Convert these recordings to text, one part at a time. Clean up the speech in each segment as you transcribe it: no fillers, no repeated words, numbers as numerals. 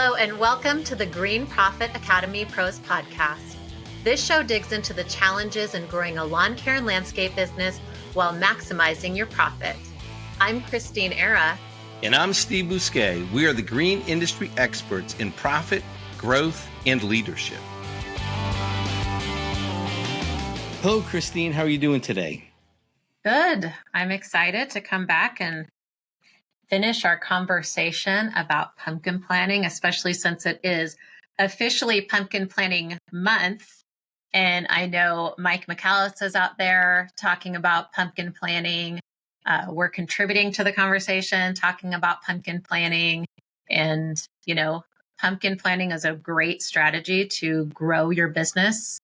Hello and welcome to the Green Profit Academy Pros podcast. This show digs into the challenges in growing a lawn care and landscape business while maximizing your profit. I'm Christeen Era. And I'm Steve Bousquet. We are the green industry experts in profit, growth, and leadership. Hello, Christeen. How are you doing today? Good. I'm excited to come back and finish our conversation about pumpkin planting, especially since it is officially pumpkin planting month. And I know Mike McAllis is out there talking about pumpkin planting. We're contributing to the conversation, talking about pumpkin planting. And, pumpkin planting is a great strategy to grow your business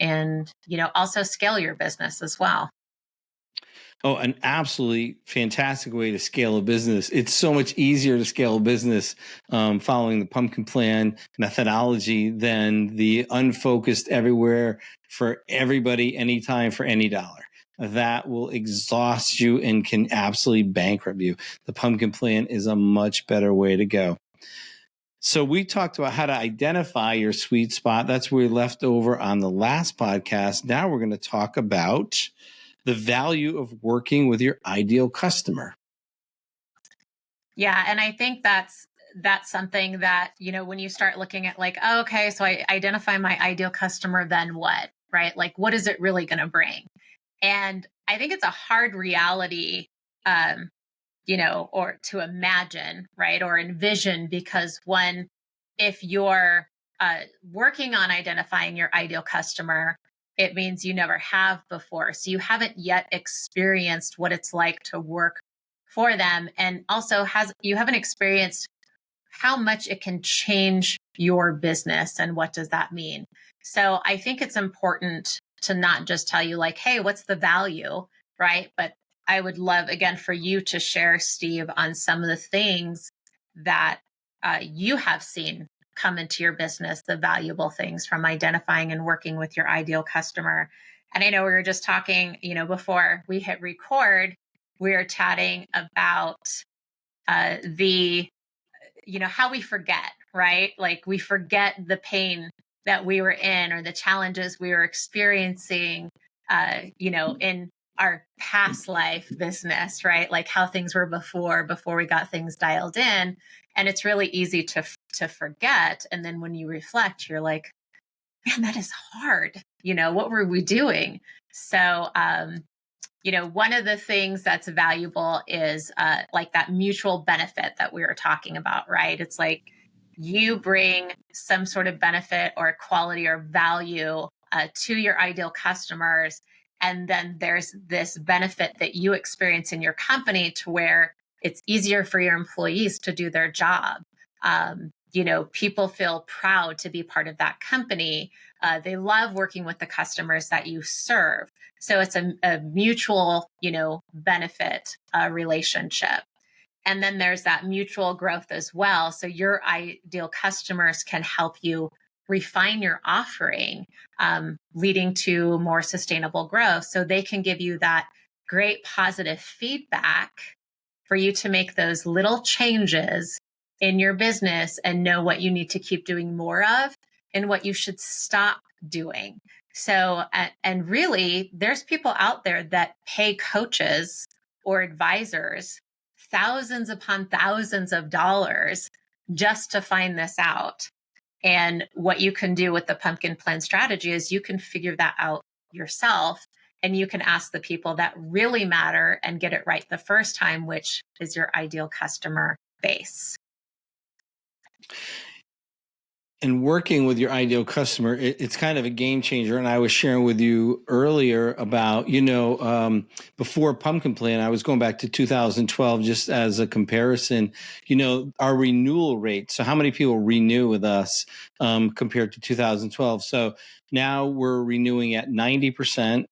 and, also scale your business as well. Oh, an absolutely fantastic way to scale a business. It's so much easier to scale a business following the pumpkin plan methodology than the unfocused everywhere for everybody, anytime, for any dollar. That will exhaust you and can absolutely bankrupt you. The pumpkin plan is a much better way to go. So we talked about how to identify your sweet spot. That's where we left over on the last podcast. Now we're going to talk about the value of working with your ideal customer. Yeah. And I think that's something that, when you start looking at like, oh, okay, so I identify my ideal customer, then what, right? Like, what is it really going to bring? And I think it's a hard reality, or to imagine, right? Or envision, because if you're working on identifying your ideal customer, it means you never have before. So you haven't yet experienced what it's like to work for them. And also you haven't experienced how much it can change your business and what does that mean. So I think it's important to not just tell you like, hey, what's the value, right? But I would love, again, for you to share, Steve, on some of the things that you have seen come into your business, the valuable things from identifying and working with your ideal customer. And I know we were just talking, before we hit record, we were chatting about how we forget, right? Like we forget the pain that we were in or the challenges we were experiencing, in our past life business, right? Like how things were before we got things dialed in. And it's really easy to forget. And then when you reflect, you're like, man, that is hard. What were we doing? So, one of the things that's valuable is like that mutual benefit that we were talking about, right? It's like you bring some sort of benefit or quality or value to your ideal customers. And then there's this benefit that you experience in your company to where it's easier for your employees to do their job. People feel proud to be part of that company. They love working with the customers that you serve. So it's a mutual, benefit relationship. And then there's that mutual growth as well. So your ideal customers can help you refine your offering, leading to more sustainable growth. So they can give you that great positive feedback for you to make those little changes in your business and know what you need to keep doing more of and what you should stop doing. So, and really, there's people out there that pay coaches or advisors thousands upon thousands of dollars just to find this out. And what you can do with the pumpkin plan strategy is you can figure that out yourself. And you can ask the people that really matter and get it right the first time, which is your ideal customer base. And working with your ideal customer, it's kind of a game changer. And I was sharing with you earlier about, before Pumpkin Plan, I was going back to 2012 just as a comparison, our renewal rate. So how many people renew with us compared to 2012? So now we're renewing at 90%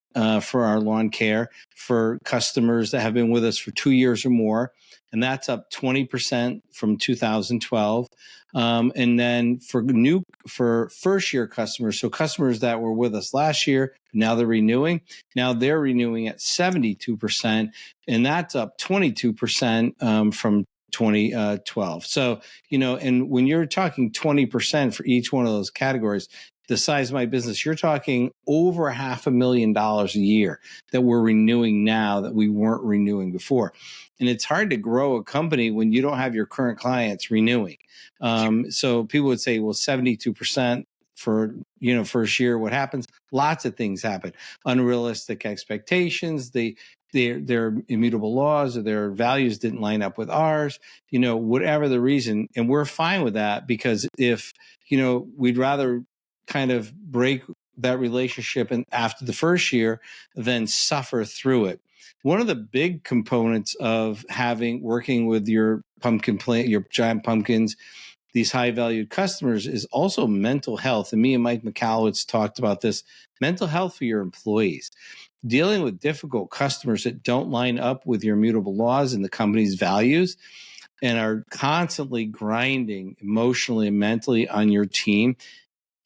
for our lawn care for customers that have been with us for 2 years or more. And that's up 20% from 2012. And then for first year customers, so customers that were with us last year, now they're renewing. Now they're renewing at 72%, and that's up 22% from 2012. So, and when you're talking 20% for each one of those categories, the size of my business, you're talking over $500,000 a year that we're renewing now that we weren't renewing before. And it's hard to grow a company when you don't have your current clients renewing. So people would say, well, 72% for, first year, what happens? Lots of things happen. Unrealistic expectations, their immutable laws or their values didn't line up with ours, whatever the reason. And we're fine with that, because if, we'd rather kind of break that relationship and after the first year than suffer through it. One of the big components of working with your pumpkin plant, your giant pumpkins, these high valued customers, is also mental health. And me and Mike McAllowitz talked about this, mental health for your employees. Dealing with difficult customers that don't line up with your immutable laws and the company's values and are constantly grinding emotionally and mentally on your team,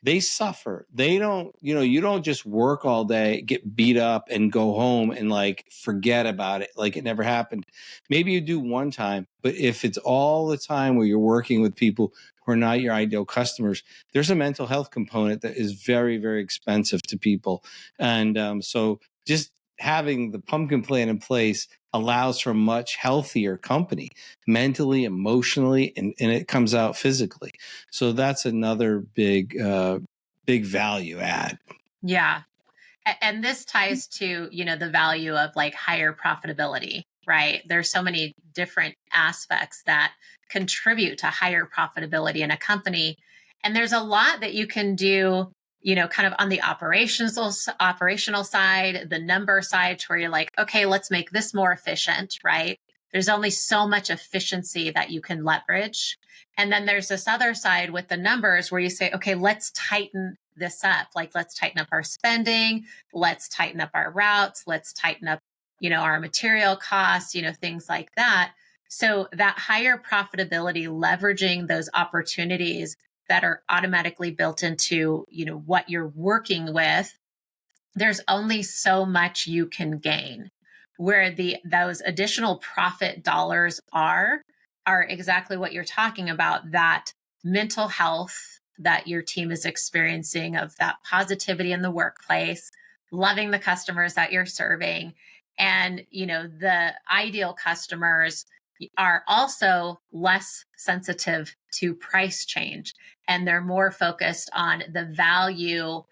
they suffer. They don't, you don't just work all day, get beat up and go home and forget about it like it never happened. Maybe you do one time, but if it's all the time where you're working with people who are not your ideal customers, there's a mental health component that is very, very expensive to people. And so just having the pumpkin plan in place allows for a much healthier company, mentally, emotionally, and it comes out physically. So that's another big value add. Yeah. And this ties to, the value of higher profitability, right? There's so many different aspects that contribute to higher profitability in a company. And there's a lot that you can do, kind of on the operational side, the number side, where you're like, okay, let's make this more efficient, right? There's only so much efficiency that you can leverage. And then there's this other side with the numbers where you say, okay, let's tighten this up. Let's tighten up our spending. Let's tighten up our routes. Let's tighten up, our material costs, things like that. So that higher profitability, leveraging those opportunities that are automatically built into, what you're working with, there's only so much you can gain. Where those additional profit dollars are exactly what you're talking about, that mental health that your team is experiencing, of that positivity in the workplace, loving the customers that you're serving. And, the ideal customers are also less sensitive to price change, and they're more focused on the value,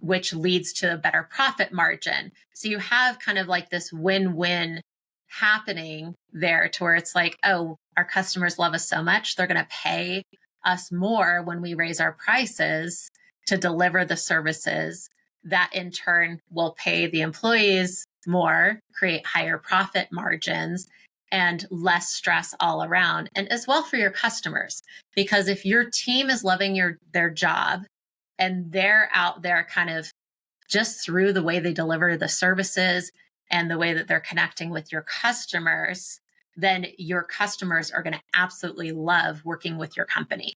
which leads to a better profit margin. So you have kind of this win-win happening there, to where it's like, oh, our customers love us so much, they're going to pay us more when we raise our prices to deliver the services. That in turn will pay the employees more, create higher profit margins, and less stress all around. And as well for your customers, because if your team is loving their job and they're out there kind of just through the way they deliver the services and the way that they're connecting with your customers, then your customers are going to absolutely love working with your company.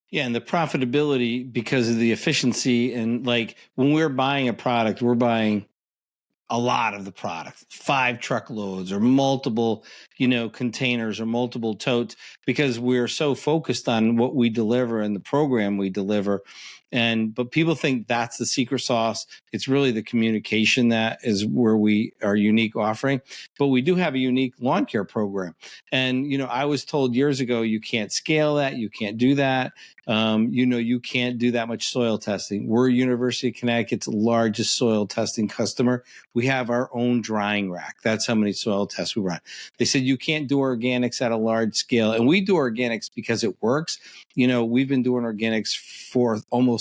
Yeah, and the profitability, because of the efficiency, and when we're buying a product, we're buying a lot of the product, 5 truckloads or multiple, containers or multiple totes, because we're so focused on what we deliver and the program we deliver. But people think that's the secret sauce. It's really the communication that is where our unique offering. But we do have a unique lawn care program. And, I was told years ago, you can't scale that. You can't do that. You can't do that much soil testing. We're University of Connecticut's largest soil testing customer. We have our own drying rack. That's how many soil tests we run. They said you can't do organics at a large scale. And we do organics because it works. We've been doing organics for almost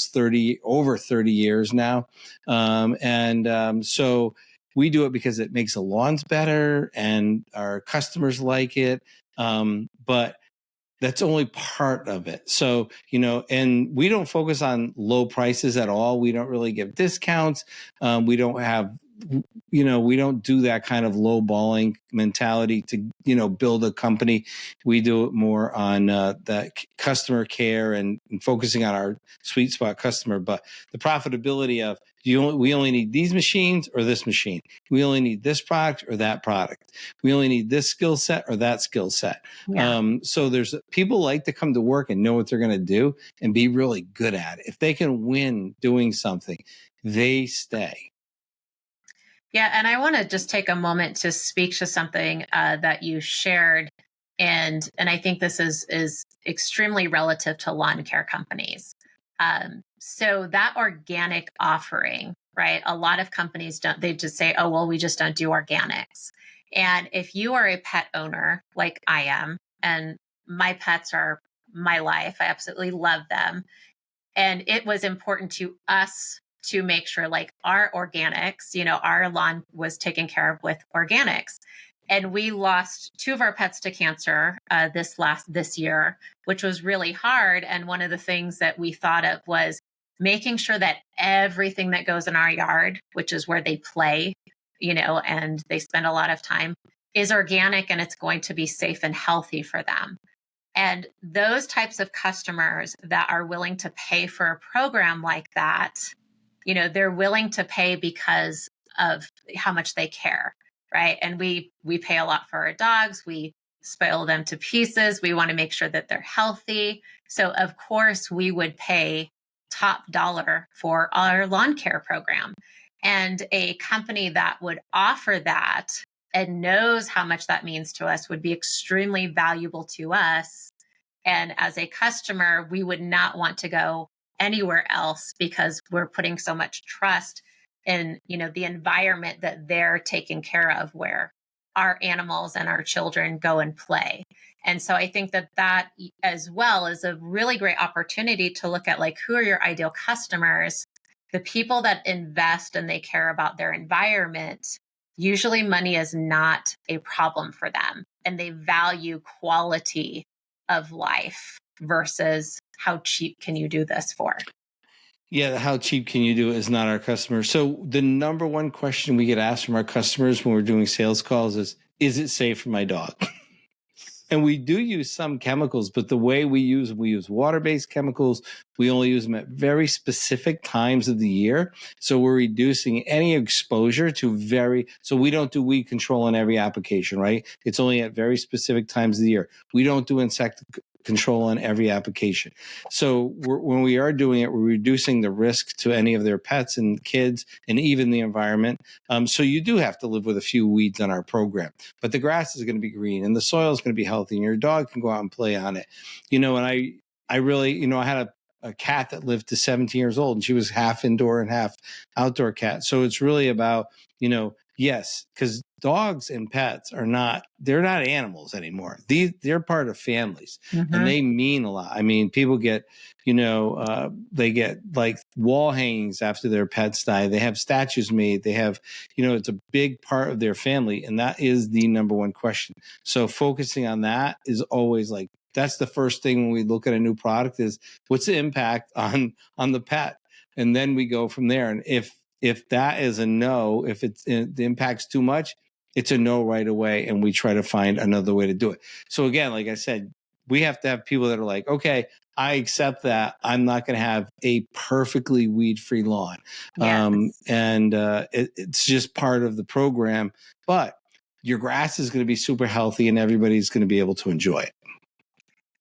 over 30 years now. So we do it because it makes the lawns better and our customers like it. But that's only part of it. So, and we don't focus on low prices at all. We don't really give discounts. We don't have we don't do that kind of low balling mentality to, build a company. We do it more on the customer care and focusing on our sweet spot customer. But the profitability of we only need these machines or this machine. We only need this product or that product. We only need this skill set or that skill set. Yeah. So there's people like to come to work and know what they're going to do and be really good at it. If they can win doing something, they stay. Yeah, and I want to just take a moment to speak to something that you shared, and I think this is extremely relative to lawn care companies. So that organic offering, right? A lot of companies don't. They just say, "Oh, well, we just don't do organics." And if you are a pet owner like I am, and my pets are my life, I absolutely love them, and it was important to us to make sure like our organics, our lawn was taken care of with organics. And we lost two of our pets to cancer this year, which was really hard. And one of the things that we thought of was making sure that everything that goes in our yard, which is where they play, and they spend a lot of time, is organic and it's going to be safe and healthy for them. And those types of customers that are willing to pay for a program like that, they're willing to pay because of how much they care, right? And we pay a lot for our dogs. We spoil them to pieces. We want to make sure that they're healthy. So of course we would pay top dollar for our lawn care program. And a company that would offer that and knows how much that means to us would be extremely valuable to us. And as a customer, we would not want to go anywhere else because we're putting so much trust in, the environment that they're taking care of, where our animals and our children go and play. And so I think that as well is a really great opportunity to look at, like, who are your ideal customers? The people that invest and they care about their environment, usually money is not a problem for them, and they value quality of life versus how cheap can you do this for? Yeah, how cheap can you do it is not our customer. So the number one question we get asked from our customers when we're doing sales calls is it safe for my dog? And we do use some chemicals, but the way we use water-based chemicals. We only use them at very specific times of the year. So we're reducing any exposure so we don't do weed control on every application, right? It's only at very specific times of the year. We don't do insect control on every application. So when we are doing it, we're reducing the risk to any of their pets and kids and even the environment. So you do have to live with a few weeds on our program, but the grass is going to be green and the soil is going to be healthy and your dog can go out and play on it. And I really, I had a cat that lived to 17 years old and she was half indoor and half outdoor cat. So it's really about, yes, because dogs and pets they're not animals anymore. They're part of families and they mean a lot. I mean, people get, they get like wall hangings after their pets die. They have statues made. They have, it's a big part of their family. And that is the number one question. So focusing on that is always like, that's the first thing when we look at a new product is what's the impact on the pet? And then we go from there. And if that is a no, if the impact's too much, it's a no right away. And we try to find another way to do it. So again, like I said, we have to have people that are like, okay, I accept that. I'm not going to have a perfectly weed-free lawn. Yes. It's just part of the program. But your grass is going to be super healthy and everybody's going to be able to enjoy it.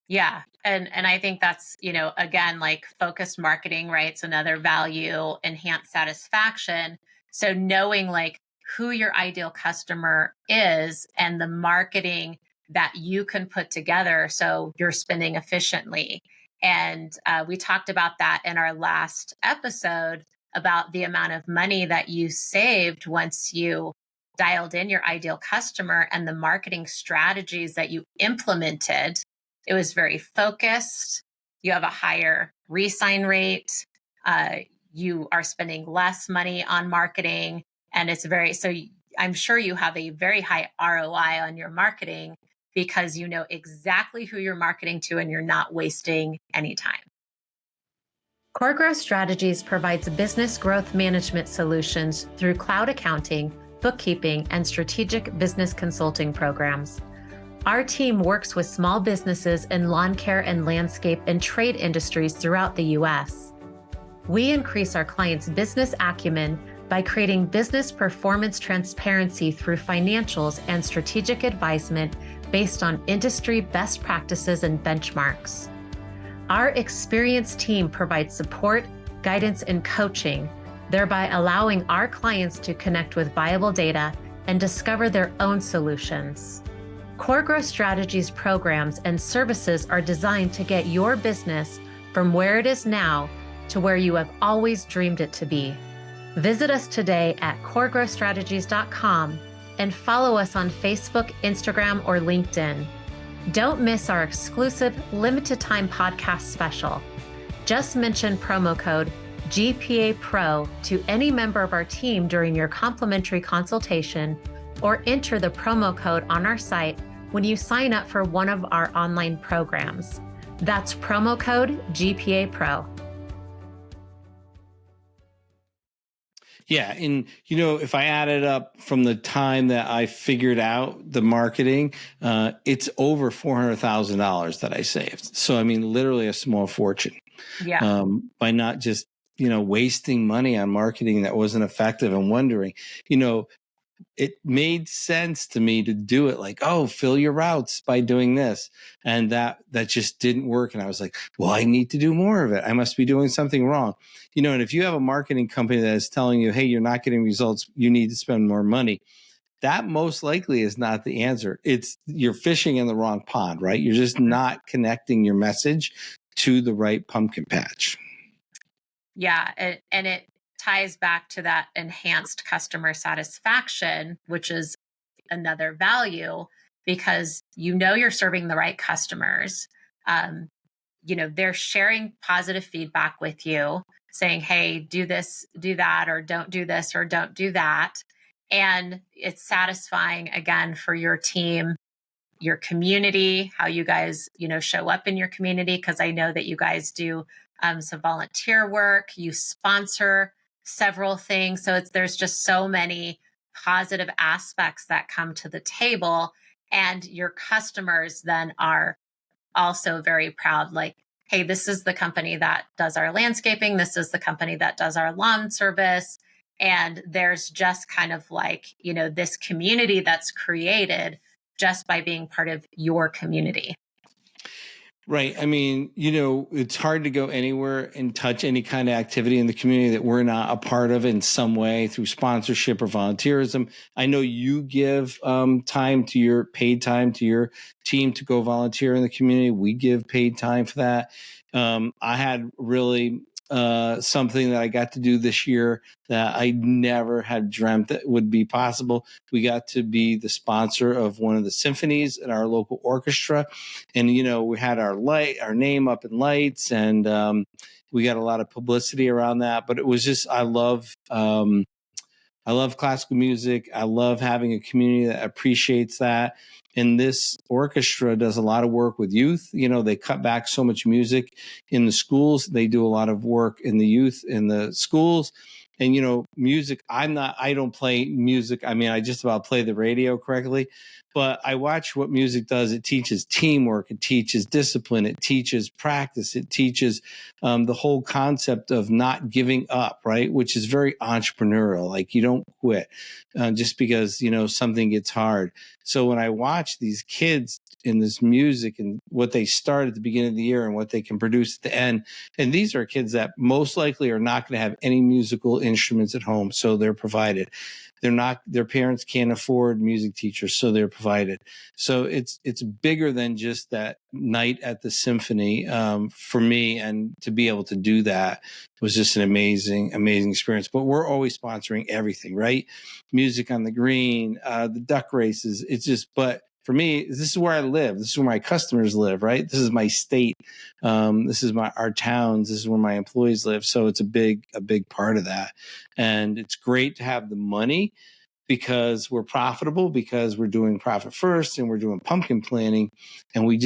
Yeah. And I think that's, again, like focused marketing, right? It's another value, enhanced satisfaction. So knowing like who your ideal customer is and the marketing that you can put together so you're spending efficiently. And we talked about that in our last episode about the amount of money that you saved once you dialed in your ideal customer and the marketing strategies that you implemented. It was very focused. You have a higher re-sign rate. You are spending less money on marketing. And I'm sure you have a very high ROI on your marketing because you know exactly who you're marketing to and you're not wasting any time. Core Growth Strategies provides business growth management solutions through cloud accounting, bookkeeping, and strategic business consulting programs. Our team works with small businesses in lawn care and landscape and trade industries throughout the U.S. We increase our clients' business acumen by creating business performance transparency through financials and strategic advisement based on industry best practices and benchmarks. Our experienced team provides support, guidance, and coaching, thereby allowing our clients to connect with viable data and discover their own solutions. Core Growth Strategies programs and services are designed to get your business from where it is now to where you have always dreamed it to be. Visit us today at coregrowthstrategies.com and follow us on Facebook, Instagram, or LinkedIn. Don't miss our exclusive limited time podcast special. Just mention promo code GPA Pro to any member of our team during your complimentary consultation, or enter the promo code on our site when you sign up for one of our online programs. That's promo code GPA Pro. Yeah. And, if I added up from the time that I figured out the marketing, it's over $400,000 that I saved. So, literally a small fortune. Yeah. By not just, wasting money on marketing that wasn't effective and wondering, it made sense to me to do it like, oh, fill your routes by doing this. And that just didn't work. And I was like, well, I need to do more of it. I must be doing something wrong. And if you have a marketing company that is telling you, hey, you're not getting results, you need to spend more money, that most likely is not the answer. It's you're fishing in the wrong pond, right? You're just not connecting your message to the right pumpkin patch. Yeah. And it ties back to that enhanced customer satisfaction, which is another value, because you're serving the right customers. They're sharing positive feedback with you, saying, hey, do this, do that, or don't do this, or don't do that. And it's satisfying, again, for your team, your community, how you guys, show up in your community. Because I know that you guys do some volunteer work, you sponsor several things. So there's just so many positive aspects that come to the table. And your customers then are also very proud, like, hey, this is the company that does our landscaping. This is the company that does our lawn service. And there's just kind of like, this community that's created just by being part of your community. Right. It's hard to go anywhere and touch any kind of activity in the community that we're not a part of in some way through sponsorship or volunteerism. I know you give paid time to your team to go volunteer in the community. We give paid time for that. I had really something that I got to do this year that I never had dreamt that would be possible. We got to be the sponsor of one of the symphonies in our local orchestra. And, we had our name up in lights, and we got a lot of publicity around that. But it was just, I love classical music. I love having a community that appreciates that. And this orchestra does a lot of work with youth. They cut back so much music in the schools. They do a lot of work in the youth in the schools. And, music, I don't play music. I just about play the radio correctly, but I watch what music does. It teaches teamwork. It teaches discipline. It teaches practice. It teaches the whole concept of not giving up, right? Which is very entrepreneurial. Like, you don't quit just because, something gets hard. So when I watch these kids in this music and what they start at the beginning of the year and what they can produce at the end, and these are kids that most likely are not going to have any musical instruments at home, so they're provided. Their parents can't afford music teachers, so they're provided. So it's bigger than just that night at the symphony for me, and to be able to do that was just an amazing experience. But we're always sponsoring everything, right? Music on the green, the duck races. It's just, but for me, this is where I live. This is where my customers live, right? This is my state. This is our towns. This is where my employees live. So it's a big part of that. And it's great to have the money because we're profitable, because we're doing profit first and we're doing pumpkin planting. And we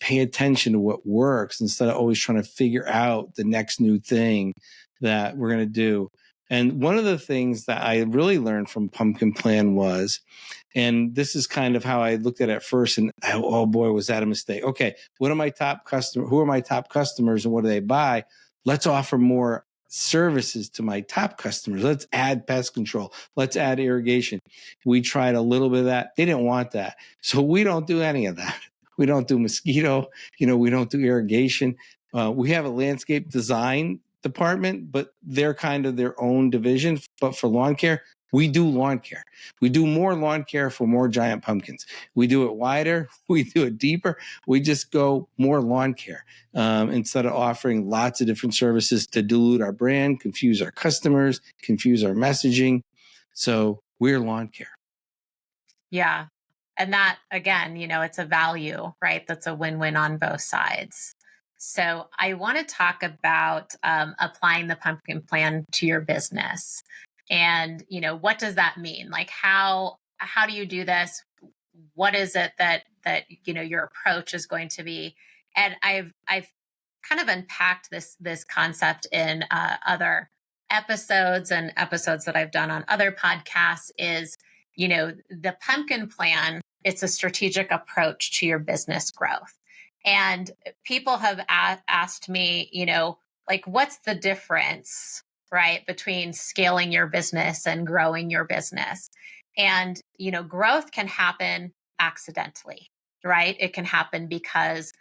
pay attention to what works instead of always trying to figure out the next new thing that we're going to do. And one of the things that I really learned from Pumpkin Plan was, and this is kind of how I looked at it first, and oh boy, was that a mistake. Okay, what are my top customers? Who are my top customers and what do they buy? Let's offer more services to my top customers. Let's add pest control. Let's add irrigation. We tried a little bit of that. They didn't want that. So we don't do any of that. We don't do mosquito, we don't do irrigation. We have a landscape design department, but they're kind of their own division. But for lawn care, we do lawn care. We do more lawn care for more giant pumpkins. We do it wider. We do it deeper. We just go more lawn care instead of offering lots of different services to dilute our brand, confuse our customers, confuse our messaging. So we're lawn care. Yeah. And that, again, it's a value, right? That's a win-win on both sides. So I want to talk about applying the pumpkin plan to your business. And, what does that mean? Like, how do you do this? What is it that your approach is going to be? And I've kind of unpacked this concept in other episodes and episodes that I've done on other podcasts. Is the pumpkin plan, it's a strategic approach to your business growth. And people have asked me, like, what's the difference, right, between scaling your business and growing your business? And, growth can happen accidentally, right? It can happen because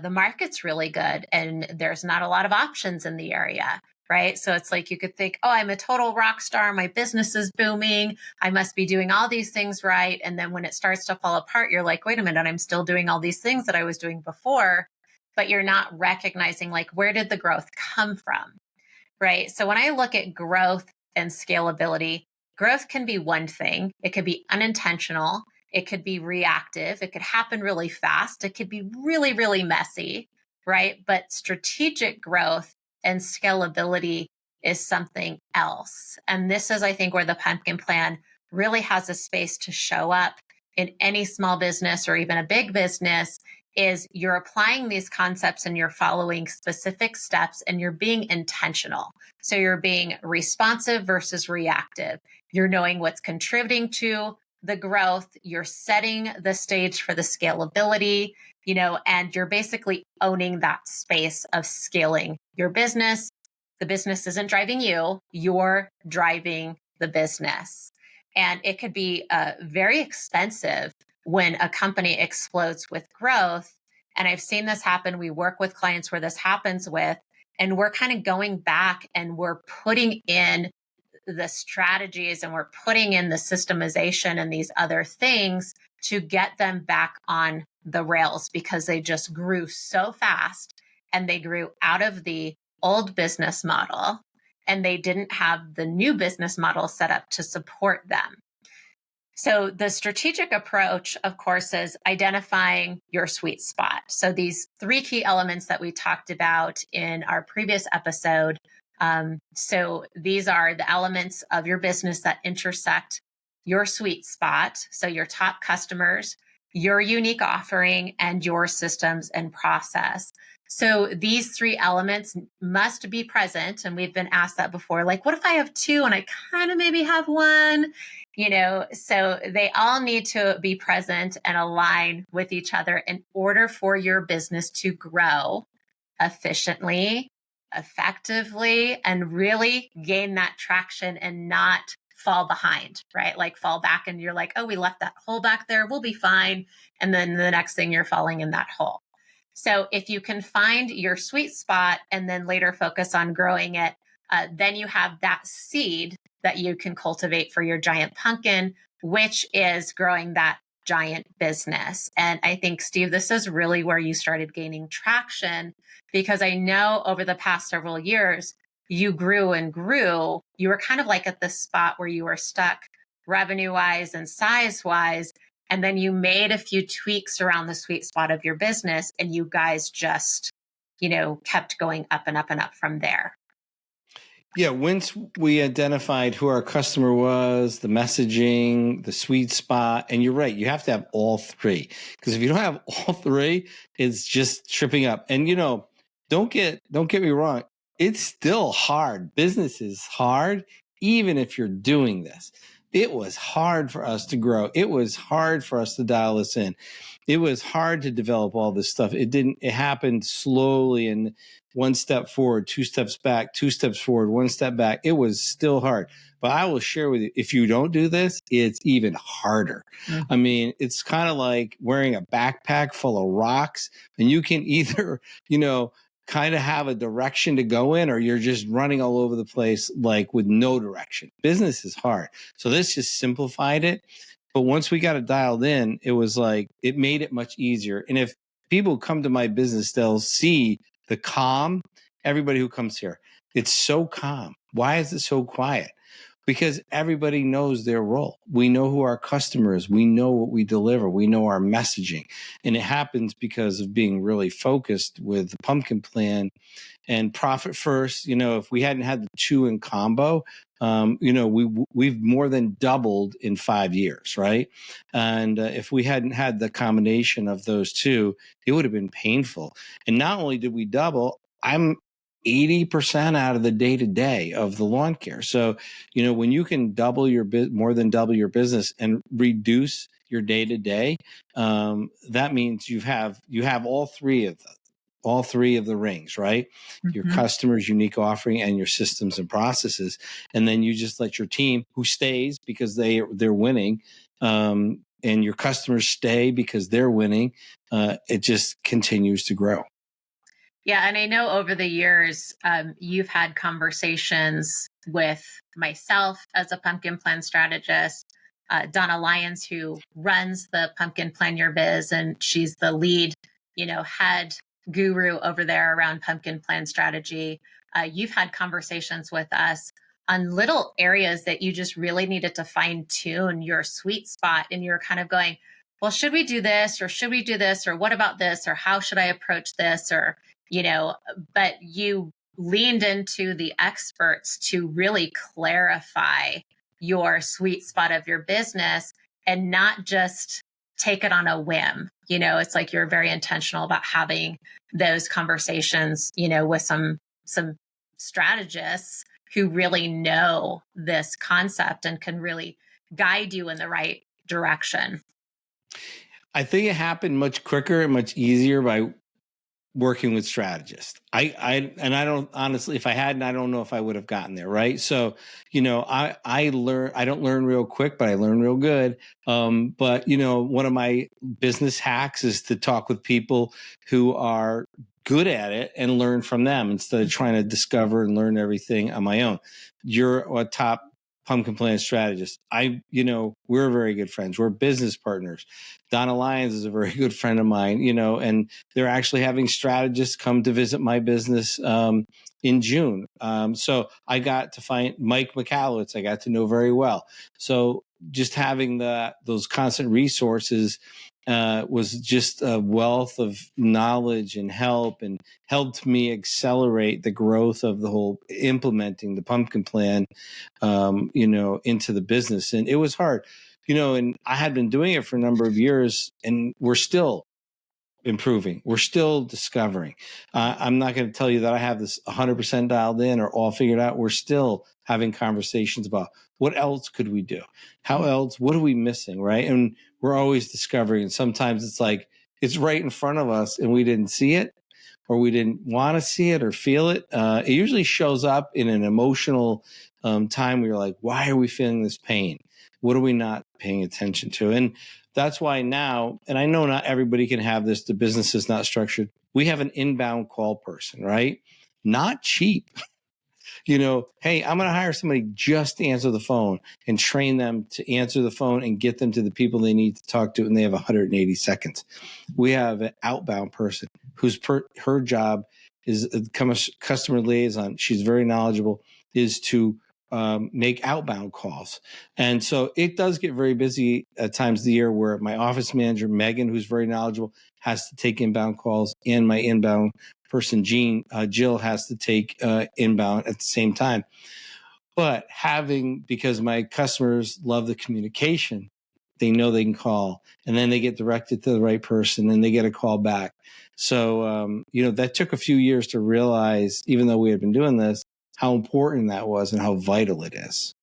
the market's really good and there's not a lot of options in the area. Right. So it's like you could think, oh, I'm a total rock star. My business is booming. I must be doing all these things right. And then when it starts to fall apart, you're like, wait a minute, I'm still doing all these things that I was doing before, but you're not recognizing, like, where did the growth come from? Right. So when I look at growth and scalability, growth can be one thing. It could be unintentional. It could be reactive. It could happen really fast. It could be really, really messy. Right. But strategic growth and scalability is something else. And this is, I think, where the pumpkin plan really has a space to show up in any small business or even a big business. Is you're applying these concepts and you're following specific steps and you're being intentional. So you're being responsive versus reactive. You're knowing what's contributing to the growth. You're setting the stage for the scalability, and you're basically owning that space of scaling your business. The business isn't driving you, you're driving the business. And it could be very expensive when a company explodes with growth. And I've seen this happen. We work with clients where this happens with, and we're kind of going back and we're putting in the strategies and we're putting in the systemization and these other things to get them back on the rails because they just grew so fast and they grew out of the old business model and they didn't have the new business model set up to support them. So the strategic approach, of course, is identifying your sweet spot. So these three key elements that we talked about in our previous episode. So these are the elements of your business that intersect your sweet spot. So your top customers, your unique offering, and your systems and process. So these three elements must be present. And we've been asked that before, like, what if I have two and I kind of maybe have one? So they all need to be present and align with each other in order for your business to grow efficiently, effectively, and really gain that traction and not fall behind, right? Like fall back and you're like, oh, we left that hole back there, we'll be fine. And then the next thing you're falling in that hole. So if you can find your sweet spot and then later focus on growing it, then you have that seed that you can cultivate for your giant pumpkin, which is growing that giant business. And I think, Steve, this is really where you started gaining traction, because I know over the past several years, you grew and grew. You were kind of like at the spot where you were stuck revenue-wise and size-wise. And then you made a few tweaks around the sweet spot of your business, and you guys just, kept going up and up and up from there. Yeah, once we identified who our customer was, the messaging, the sweet spot, and you're right, you have to have all three. Because if you don't have all three, it's just tripping up. And don't get me wrong, it's still hard. Business is hard, even if you're doing this. It was hard for us to grow. It was hard for us to dial this in. It was hard to develop all this stuff. It happened slowly and one step forward, two steps back, two steps forward, one step back. It was still hard. But I will share with you, if you don't do this, it's even harder. I mean, it's kind of like wearing a backpack full of rocks, and you can either, kind of have a direction to go in, or you're just running all over the place, like with no direction. Business is hard. So this just simplified it. But once we got it dialed in, it was like, it made it much easier. And if people come to my business, they'll see the calm. Everybody who comes here, it's so calm. Why is it so quiet? Because everybody knows their role. We know who our customer is. We know what we deliver. We know our messaging. And it happens because of being really focused with the pumpkin plan and profit first. If we hadn't had the two in combo, we've more than doubled in 5 years, right? And if we hadn't had the combination of those two, it would have been painful. And not only did we double, I'm 80% out of the day-to-day of the lawn care. So, when you can more than double your business and reduce your day-to-day, that means you have all three of the rings, right? Your customer's unique offering and your systems and processes. And then you just let your team, who stays because they're winning, and your customers stay because they're winning, it just continues to grow. Yeah, and I know over the years, you've had conversations with myself as a pumpkin plan strategist, Donna Lyons, who runs the Pumpkin Plan Your Biz, and she's the lead, head guru over there around pumpkin plan strategy. You've had conversations with us on little areas that you just really needed to fine tune your sweet spot, and you're kind of going, well, should we do this, or should we do this, or what about this, or how should I approach this, or but you leaned into the experts to really clarify your sweet spot of your business and not just take it on a whim. It's like you're very intentional about having those conversations, with some strategists who really know this concept and can really guide you in the right direction. I think it happened much quicker and much easier by working with strategists. I don't, honestly, if I hadn't, I don't know if I would have gotten there. Right. So, I don't learn real quick, but I learn real good. But one of my business hacks is to talk with people who are good at it and learn from them instead of trying to discover and learn everything on my own. You're a top pumpkin plan strategist. We're very good friends. We're business partners. Donna Lyons is a very good friend of mine, and they're actually having strategists come to visit my business in June. So I got to find Mike McAllowitz. I got to know very well. So just having those constant resources was just a wealth of knowledge and help, and helped me accelerate the growth of the whole implementing the pumpkin plan, into the business. And it was hard, and I had been doing it for a number of years, and we're still improving. We're still discovering. I'm not going to tell you that I have this 100% dialed in or all figured out. We're still having conversations about what else could we do? How else? What are we missing? Right. And we're always discovering. And sometimes it's like, it's right in front of us and we didn't see it, or we didn't want to see it or feel it. It usually shows up in an emotional time where you're like, why are we feeling this pain? What are we not paying attention to? And that's why now, and I know not everybody can have this, the business is not structured. We have an inbound call person, right? Not cheap. Hey, I'm going to hire somebody just to answer the phone and train them to answer the phone and get them to the people they need to talk to. And they have 180 seconds. We have an outbound person whose her job is become a customer liaison. She's very knowledgeable, is to make outbound calls. And so it does get very busy at times of the year where my office manager, Megan, who's very knowledgeable, has to take inbound calls, and my inbound person, Jill, has to take inbound at the same time. But because my customers love the communication, they know they can call, and then they get directed to the right person and they get a call back. So, that took a few years to realize, even though we had been doing this, how important that was and how vital it is.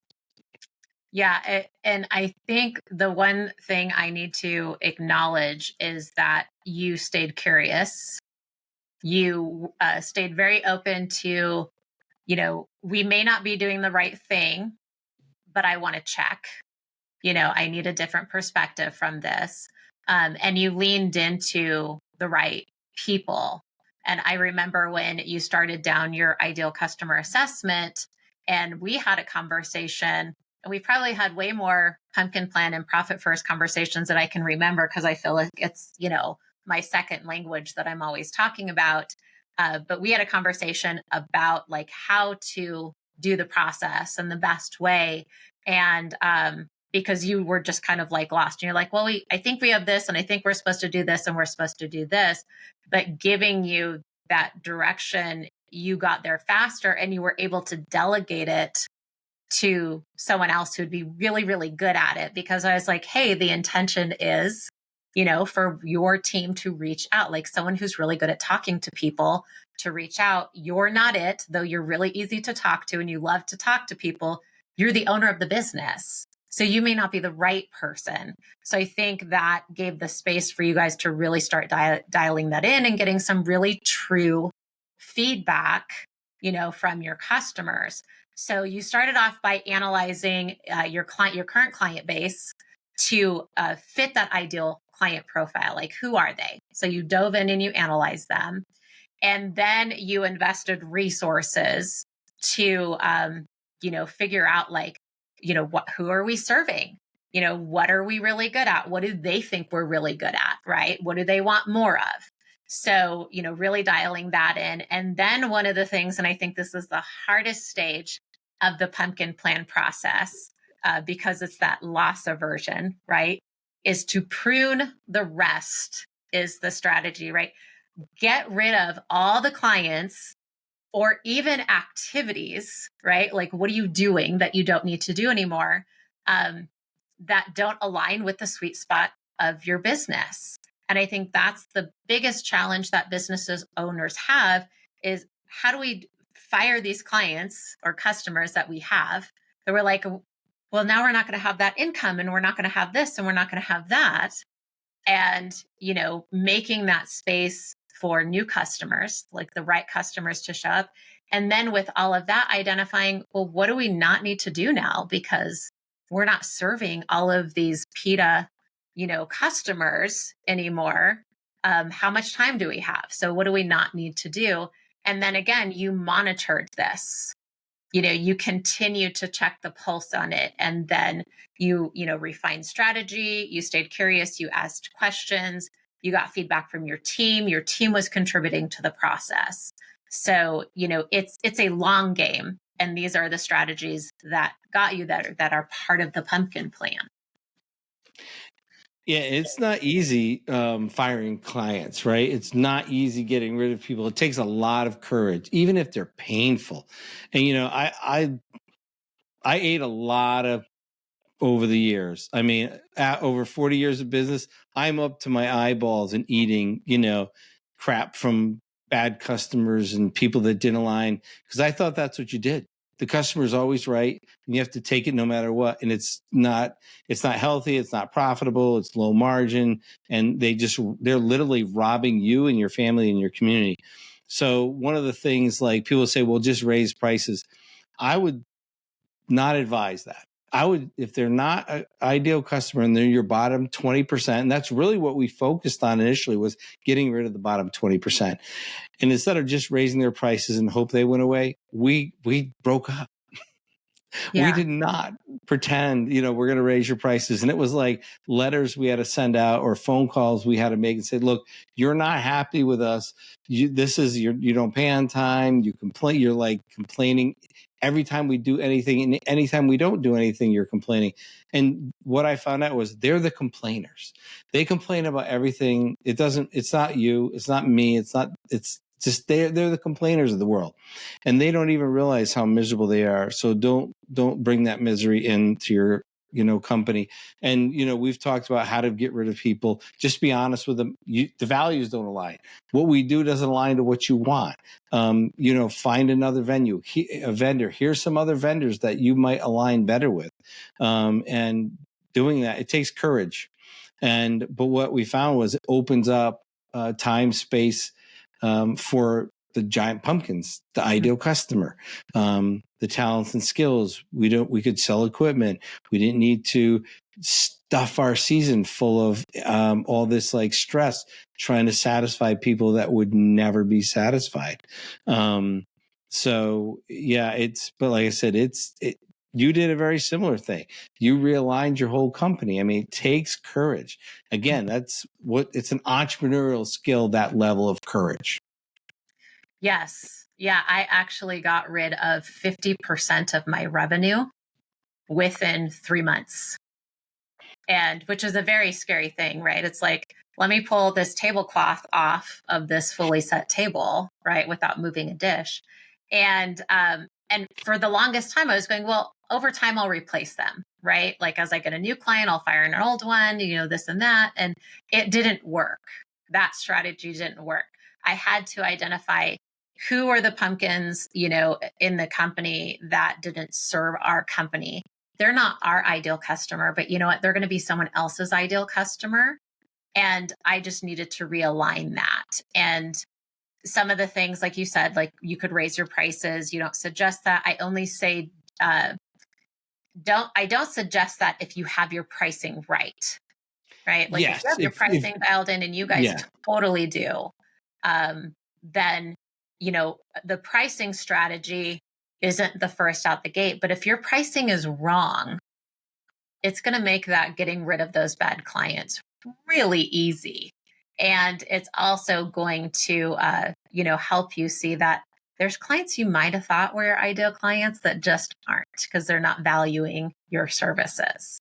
Yeah. And I think the one thing I need to acknowledge is that you stayed curious. You stayed very open to, we may not be doing the right thing, but I want to check. I need a different perspective from this. And you leaned into the right people. And I remember when you started down your ideal customer assessment, and we had a conversation, and we probably had way more pumpkin plan and profit first conversations that I can remember, because I feel like it's, my second language that I'm always talking about. But we had a conversation about like how to do the process and the best way. And because you were just kind of like lost, and you're like, well, I think we have this, and I think we're supposed to do this, and we're supposed to do this. But giving you that direction, you got there faster, and you were able to delegate it to someone else who'd be really, really good at it. Because I was like, hey, the intention is, for your team to reach out, like someone who's really good at talking to people to reach out. You're not it, though you're really easy to talk to and you love to talk to people. You're the owner of the business. So you may not be the right person. So I think that gave the space for you guys to really start dialing that in and getting some really true feedback, from your customers. So you started off by analyzing your current client base to fit that ideal client profile. Like, who are they? So you dove in and you analyzed them. And then you invested resources to, figure out like, who are we serving? What are we really good at? What do they think we're really good at? Right? What do they want more of? So, really dialing that in. And then one of the things, and I think this is the hardest stage of the pumpkin plan process, because it's that loss aversion, right? Is to prune the rest is the strategy, right? Get rid of all the clients or even activities, right? Like, what are you doing that you don't need to do anymore, that don't align with the sweet spot of your business? And I think that's the biggest challenge that businesses owners have, is how do we fire these clients or customers that we have that we're like, well, now we're not going to have that income, and we're not going to have this, and we're not going to have that. And, making that space for new customers, like the right customers to show up. And then with all of that, identifying, well, what do we not need to do now? Because we're not serving all of these PETA, customers anymore. How much time do we have? So what do we not need to do? And then again, you monitored this. You continue to check the pulse on it, and then you refine strategy. You stayed curious. You asked questions. You got feedback from your team. Your team was contributing to the process. So, it's a long game, and these are the strategies that got you that are part of the pumpkin plan. Yeah, it's not easy firing clients, right? It's not easy getting rid of people. It takes a lot of courage, even if they're painful. And I ate a lot of over the years. I mean, over 40 years of business, I'm up to my eyeballs in eating, crap from bad customers and people that didn't align, because I thought that's what you did. The customer's always right, and you have to take it no matter what. And it's not healthy. It's not profitable. It's low margin. And they're literally robbing you and your family and your community. So one of the things, like, people say, well, just raise prices. I would not advise that. I would, if they're not an ideal customer and they're your bottom 20%, and that's really what we focused on initially, was getting rid of the bottom 20%. And instead of just raising their prices and hope they went away, we broke up. Yeah. We did not pretend, we're going to raise your prices. And it was like letters we had to send out or phone calls we had to make and say, look, you're not happy with us. You don't pay on time. You complain. You're like complaining every time we do anything. And anytime we don't do anything, you're complaining. And what I found out was they're the complainers. They complain about everything. It's not you. It's not me. It's Just they're the complainers of the world, and they don't even realize how miserable they are. So don't bring that misery into your company. And we've talked about how to get rid of people. Just be honest with them. The values don't align. What we do doesn't align to what you want. Find another a vendor. Here's some other vendors that you might align better with. And doing that, it takes courage. But what we found was it opens up time, space for the giant pumpkins, the ideal customer, the talents and skills. We could sell equipment. We didn't need to stuff our season full of all this like stress, trying to satisfy people that would never be satisfied. So yeah, but like I said, you did a very similar thing. You realigned your whole company. I mean, it takes courage. Again, it's an entrepreneurial skill, that level of courage. Yes. Yeah. I actually got rid of 50% of my revenue within 3 months. And which is a very scary thing, right? It's like, let me pull this tablecloth off of this fully set table, right? Without moving a dish. And for the longest time, I was going, well, over time, I'll replace them, right? Like as I get a new client, I'll fire an old one, this and that. And it didn't work. That strategy didn't work. I had to identify who are the pumpkins, in the company that didn't serve our company. They're not our ideal customer, but you know what? They're going to be someone else's ideal customer. And I just needed to realign that. And some of the things, like you said, like you could raise your prices. You don't suggest that. I only say, I don't suggest that if you have your pricing right. Like yes, if you have your pricing dialed in, and you guys totally do, then, the pricing strategy isn't the first out the gate. But if your pricing is wrong, it's going to make that getting rid of those bad clients really easy. And it's also going to, help you see that there's clients you might have thought were your ideal clients that just aren't, because they're not valuing your services.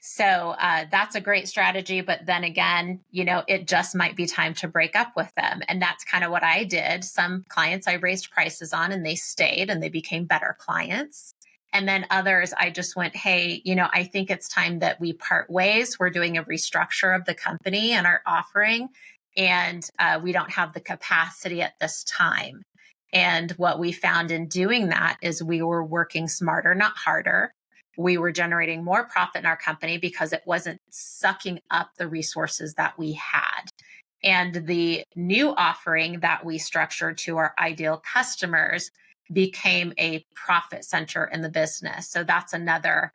So that's a great strategy. But then again, it just might be time to break up with them. And that's kind of what I did. Some clients I raised prices on and they stayed and they became better clients. And then others, I just went, hey, I think it's time that we part ways. We're doing a restructure of the company and our offering, and we don't have the capacity at this time. And what we found in doing that is we were working smarter, not harder. We were generating more profit in our company because it wasn't sucking up the resources that we had. And the new offering that we structured to our ideal customers became a profit center in the business. So that's another,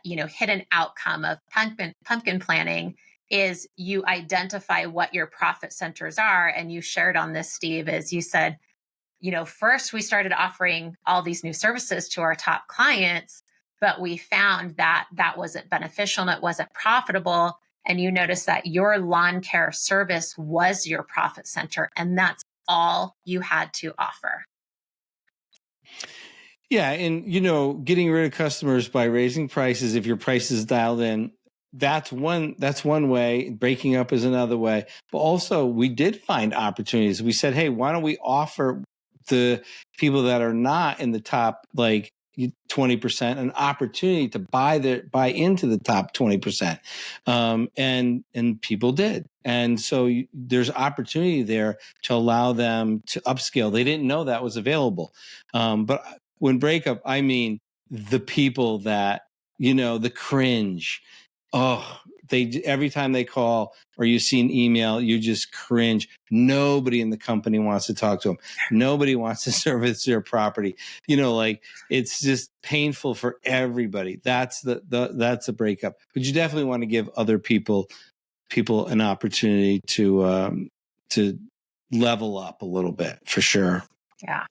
hidden outcome of pumpkin planning is you identify what your profit centers are. And you shared on this, Steve, as you said, first we started offering all these new services to our top clients, but we found that that wasn't beneficial and it wasn't profitable. And you noticed that your lawn care service was your profit center, and that's all you had to offer. Yeah. And, getting rid of customers by raising prices, if your price is dialed in, that's one way. Breaking up is another way. But also we did find opportunities. We said, hey, why don't we offer the people that are not in the top, like 20%, an opportunity to buy into the top 20%. And people did. And so there's opportunity there to allow them to upscale. They didn't know that was available. But when breakup, I mean the people that, the cringe. Oh, every time they call or you see an email, you just cringe. Nobody in the company wants to talk to them. Nobody wants to service their property. It's just painful for everybody. That's that's a breakup. But you definitely want to give other people an opportunity to level up a little bit, for sure. Yeah.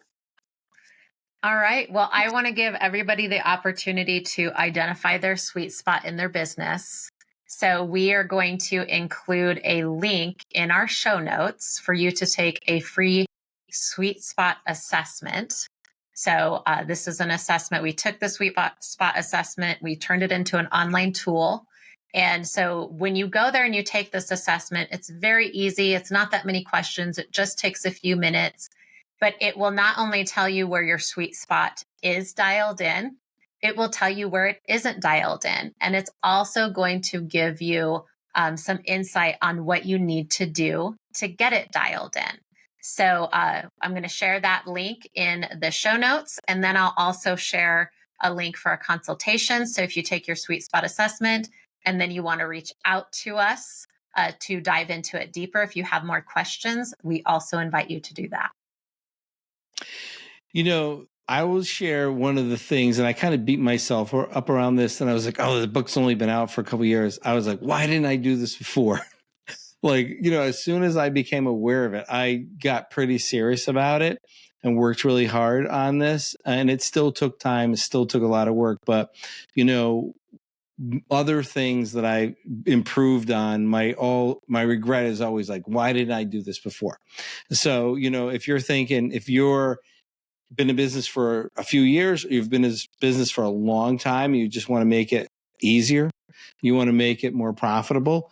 All right. Well, I want to give everybody the opportunity to identify their sweet spot in their business. So we are going to include a link in our show notes for you to take a free sweet spot assessment. So this is an assessment. We took the sweet spot assessment. We turned it into an online tool. And so when you go there and you take this assessment, it's very easy. It's not that many questions. It just takes a few minutes, but it will not only tell you where your sweet spot is dialed in, it will tell you where it isn't dialed in. And it's also going to give you some insight on what you need to do to get it dialed in. So I'm going to share that link in the show notes, and then I'll also share a link for a consultation. So if you take your sweet spot assessment and then you want to reach out to us to dive into it deeper, if you have more questions, we also invite you to do that. You know, I will share one of the things, and I kind of beat myself up around this, and I was like, oh, the book's only been out for a couple of years. I was like, why didn't I do this before? Like, you know, as soon as I became aware of it, I got pretty serious about it and worked really hard on this. And it still took time. It still took a lot of work. But, you know, other things that I improved on, my regret is always like, why didn't I do this before? So, you know, if you're thinking, if you're been in business for a few years, or you've been in business for a long time, you just want to make it easier, you want to make it more profitable,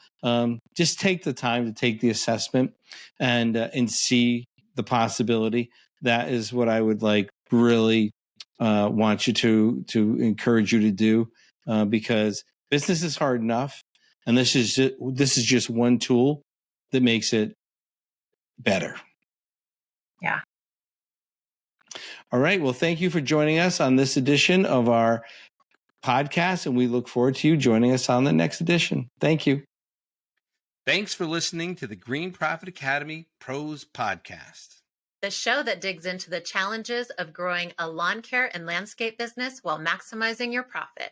just take the time to take the assessment and see the possibility. That is what I would like really want you to encourage you to do, because business is hard enough, and this is just one tool that makes it better. Yeah. All right. Well, thank you for joining us on this edition of our podcast, and we look forward to you joining us on the next edition. Thank you. Thanks for listening to the Green Profit Academy Pros Podcast, the show that digs into the challenges of growing a lawn care and landscape business while maximizing your profit.